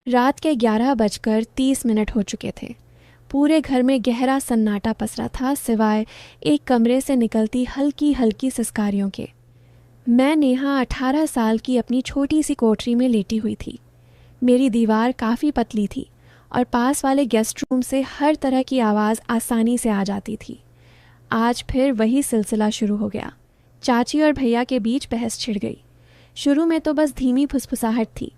रात के 11:30 हो चुके थे। पूरे घर में गहरा सन्नाटा पसरा था, सिवाय एक कमरे से निकलती हल्की हल्की सिसकारियों के। मैं नेहा 18 साल की अपनी छोटी सी कोठरी में लेटी हुई थी। मेरी दीवार काफ़ी पतली थी और पास वाले गेस्ट रूम से हर तरह की आवाज़ आसानी से आ जाती थी। आज फिर वही सिलसिला शुरू हो गया। चाची और भैया के बीच बहस छिड़ गई। शुरू में तो बस धीमी फुसफुसाहट थी,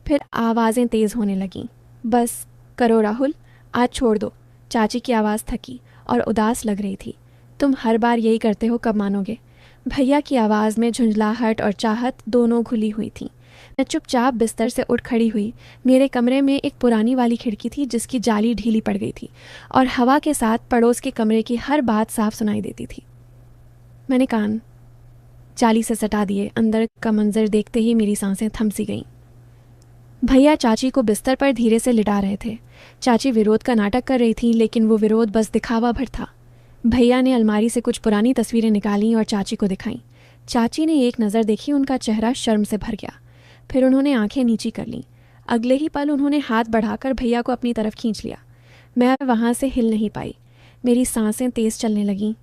फिर आवाज़ें तेज़ होने लगीं। बस करो राहुल, आज छोड़ दो। चाची की आवाज़ थकी और उदास लग रही थी। तुम हर बार यही करते हो, कब मानोगे? भैया की आवाज़ में झुंझलाहट और चाहत दोनों घुली हुई थी। मैं चुपचाप बिस्तर से उठ खड़ी हुई। मेरे कमरे में एक पुरानी वाली खिड़की थी जिसकी जाली ढीली पड़ गई थी और हवा के साथ पड़ोस के कमरे की हर बात साफ सुनाई देती थी। मैंने कान जाली से सटा दिए। अंदर का मंजर देखते ही मेरी सांसें थम सी गईं। भैया चाची को बिस्तर पर धीरे से लिटा रहे थे। चाची विरोध का नाटक कर रही थी, लेकिन वो विरोध बस दिखावा भर था। भैया ने अलमारी से कुछ पुरानी तस्वीरें निकालीं और चाची को दिखाईं। चाची ने एक नज़र देखी, उनका चेहरा शर्म से भर गया। फिर उन्होंने आंखें नीची कर लीं। अगले ही पल उन्होंने हाथ बढ़ाकर भैया को अपनी तरफ खींच लिया। मैं वहाँ से हिल नहीं पाई। मेरी सांसें तेज़ चलने लगीं।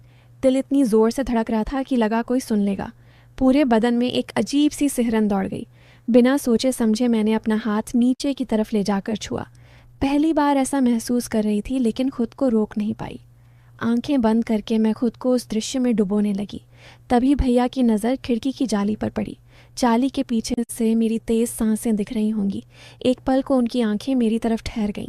दिल इतनी ज़ोर से धड़क रहा था कि लगा कोई सुन लेगा। पूरे बदन में एक अजीब सी सिहरन दौड़ गई। बिना सोचे समझे मैंने अपना हाथ नीचे की तरफ ले जाकर छुआ। पहली बार ऐसा महसूस कर रही थी, लेकिन खुद को रोक नहीं पाई। आंखें बंद करके मैं खुद को उस दृश्य में डुबोने लगी। तभी भैया की नज़र खिड़की की जाली पर पड़ी। जाली के पीछे से मेरी तेज़ सांसें दिख रही होंगी। एक पल को उनकी आंखें मेरी तरफ ठहर गईं।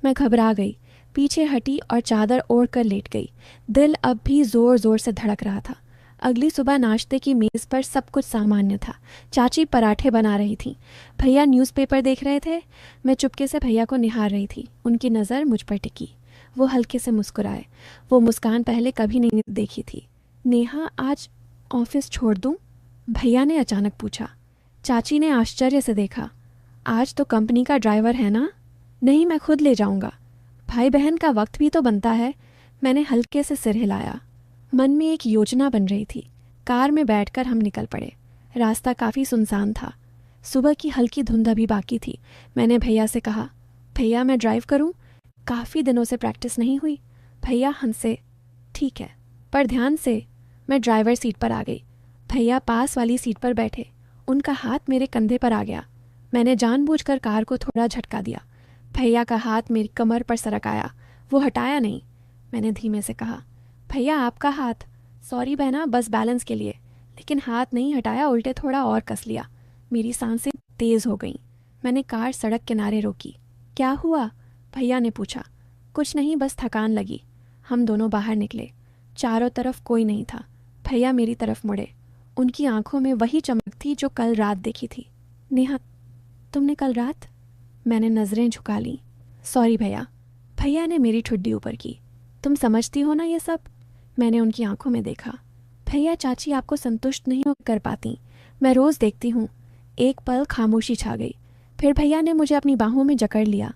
मैं घबरा गई, पीछे हटी और चादर ओढ़ कर लेट गई। दिल अब भी ज़ोर ज़ोर से धड़क रहा था। अगली सुबह नाश्ते की मेज़ पर सब कुछ सामान्य था। चाची पराठे बना रही थी, भैया न्यूज़पेपर देख रहे थे। मैं चुपके से भैया को निहार रही थी। उनकी नज़र मुझ पर टिकी। वो हल्के से मुस्कुराए। वो मुस्कान पहले कभी नहीं देखी थी। नेहा, आज ऑफिस छोड़ दूँ? भैया ने अचानक पूछा। चाची ने आश्चर्य से देखा। आज तो कंपनी का ड्राइवर है ना? नहीं, मैं खुद ले जाऊंगा। भाई बहन का वक्त भी तो बनता है। मैंने हल्के से सिर हिलाया। मन में एक योजना बन रही थी। कार में बैठकर हम निकल पड़े। रास्ता काफ़ी सुनसान था। सुबह की हल्की धुंध अभी बाकी थी। मैंने भैया से कहा, भैया मैं ड्राइव करूं? काफ़ी दिनों से प्रैक्टिस नहीं हुई। भैया हंसे। ठीक है, पर ध्यान से। मैं ड्राइवर सीट पर आ गई। भैया पास वाली सीट पर बैठे। उनका हाथ मेरे कंधे पर आ गया। मैंने जानबूझकर कार को थोड़ा झटका दिया। भैया का हाथ मेरी कमर पर सरक आया। वो हटाया नहीं। मैंने धीमे से कहा, भैया आपका हाथ। सॉरी बहना, बस बैलेंस के लिए। लेकिन हाथ नहीं हटाया, उल्टे थोड़ा और कस लिया। मेरी सांसें तेज़ हो गईं। मैंने कार सड़क किनारे रोकी। क्या हुआ? भैया ने पूछा। कुछ नहीं, बस थकान लगी। हम दोनों बाहर निकले। चारों तरफ कोई नहीं था। भैया मेरी तरफ मुड़े। उनकी आंखों में वही चमक थी जो कल रात देखी थी। नेहा, तुमने कल रात? मैंने नज़रें झुका लीं। सॉरी भैया। भैया ने मेरी ठुड्डी ऊपर की। तुम समझती हो ना ये सब? मैंने उनकी आंखों में देखा। भैया, चाची आपको संतुष्ट नहीं कर पाती। मैं रोज़ देखती हूँ। एक पल खामोशी छा गई। फिर भैया ने मुझे अपनी बाहों में जकड़ लिया।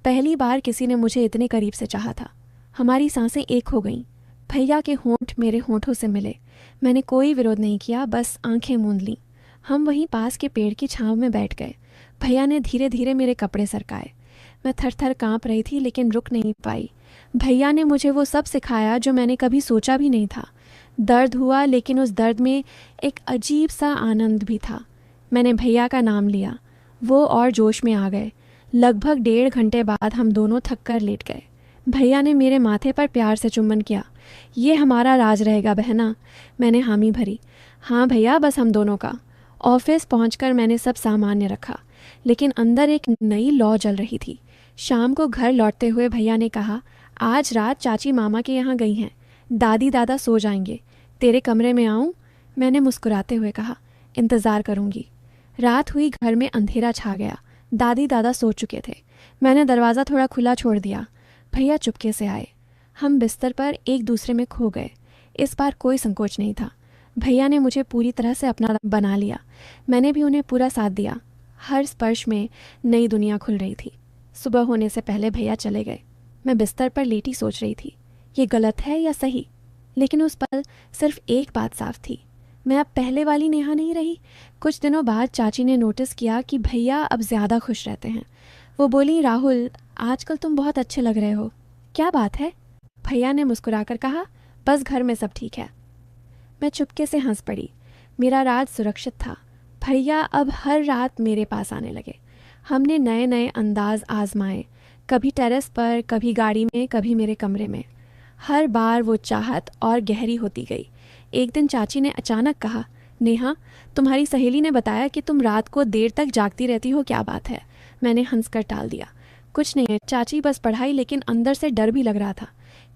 पहली बार किसी ने मुझे इतने करीब से चाहा था। हमारी सांसें एक हो गईं। भैया के होंठ मेरे होंठों से मिले। मैंने कोई विरोध नहीं किया, बस आंखें मूंद लीं। हम वहीं पास के पेड़ की छांव में बैठ गए। भैया ने धीरे धीरे मेरे कपड़े सरकाए। मैं थर थर काँप रही थी, लेकिन रुक नहीं पाई। भैया ने मुझे वो सब सिखाया जो मैंने कभी सोचा भी नहीं था। दर्द हुआ, लेकिन उस दर्द में एक अजीब सा आनंद भी था। मैंने भैया का नाम लिया। वो और जोश में आ गए। लगभग 1.5 घंटे बाद हम दोनों थक कर लेट गए। भैया ने मेरे माथे पर प्यार से चुम्बन किया। ये हमारा राज रहेगा बहना। मैंने हामी भरी। हाँ भैया, बस हम दोनों का। ऑफिस पहुंचकर मैंने सब सामान्य रखा, लेकिन अंदर एक नई लौ जल रही थी। शाम को घर लौटते हुए भैया ने कहा, आज रात चाची मामा के यहाँ गई हैं। दादी दादा सो जाएंगे। तेरे कमरे में आऊँ? मैंने मुस्कुराते हुए कहा, इंतज़ार करूँगी। रात हुई, घर में अंधेरा छा गया। दादी दादा सो चुके थे। मैंने दरवाज़ा थोड़ा खुला छोड़ दिया। भैया चुपके से आए। हम बिस्तर पर एक दूसरे में खो गए। इस बार कोई संकोच नहीं था। भैया ने मुझे पूरी तरह से अपना बना लिया। मैंने भी उन्हें पूरा साथ दिया। हर स्पर्श में नई दुनिया खुल रही थी। सुबह होने से पहले भैया चले गए। मैं बिस्तर पर लेटी सोच रही थी, ये गलत है या सही? लेकिन उस पल सिर्फ एक बात साफ थी, मैं अब पहले वाली नेहा नहीं रही। कुछ दिनों बाद चाची ने नोटिस किया कि भैया अब ज़्यादा खुश रहते हैं। वो बोली, राहुल आजकल तुम बहुत अच्छे लग रहे हो, क्या बात है? भैया ने मुस्कुराकर कहा, बस घर में सब ठीक है। मैं चुपके से हंस पड़ी। मेरा राज सुरक्षित था। भैया अब हर रात मेरे पास आने लगे। हमने नए नए अंदाज आजमाए, कभी टेरेस पर, कभी गाड़ी में, कभी मेरे कमरे में। हर बार वो चाहत और गहरी होती गई। एक दिन चाची ने अचानक कहा, नेहा, तुम्हारी सहेली ने बताया कि तुम रात को देर तक जागती रहती हो, क्या बात है? मैंने हंसकर टाल दिया, कुछ नहीं है चाची, बस पढ़ाई। लेकिन अंदर से डर भी लग रहा था,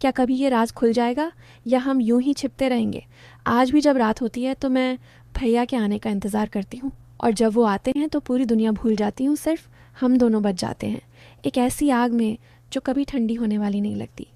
क्या कभी ये राज खुल जाएगा या हम यूं ही छिपते रहेंगे? आज भी जब रात होती है तो मैं भैया के आने का इंतज़ार करती हूँ, और जब वो आते हैं तो पूरी दुनिया भूल जाती हूँ, सिर्फ हम दोनों बच जाते हैं एक ऐसी आग में जो कभी ठंडी होने वाली नहीं लगती।